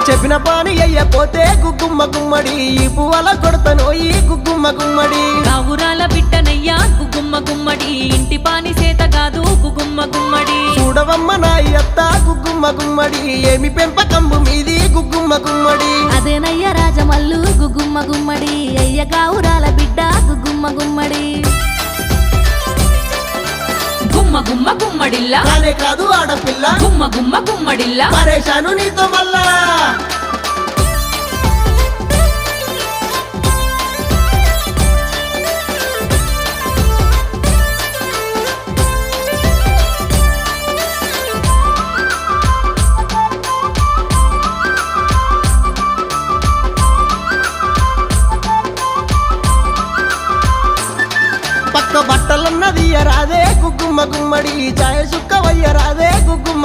చెప్పిన పాని అయ్యపోతే గుగ్గుమ్మ గుమ్మడి ఈ పువ్వల కొడతను ఈ గుగ్గుమ్మ గుమ్మడి రావురాల బిడ్డనయ్యా గుగ్గుమ్మ గుమ్మడి ఇంటి పాని సేత కాదు గుగ్గుమ్మ గుమ్మడి చూడవమ్మ నా అత్త గుగ్గుమ్మ గుమ్మడి ఏమి పెంపకంబు మీది గుగ్గుమ్మ గుమ్మడి అదేనయ్య రాజమల్లు గుగ్గుమ్మ గుమ్మడి అయ్య గావురాల బిడ్డ గుగ్గుమ్మ గుమ్మడి గుమ్మ గుమ్మ గుమ్మడిల్లా కానే కాదు ఆడపిల్ల గుమ్మ గుమ్మ గుమ్మడిల్లా పరేషాను నీతో మళ్ళా పక్క బట్టలన్నది రాదే గుగ్గుమ్మ గుమ్మడి చాయ సుక్క వయ్య రాదే గుగ్గుమ్మ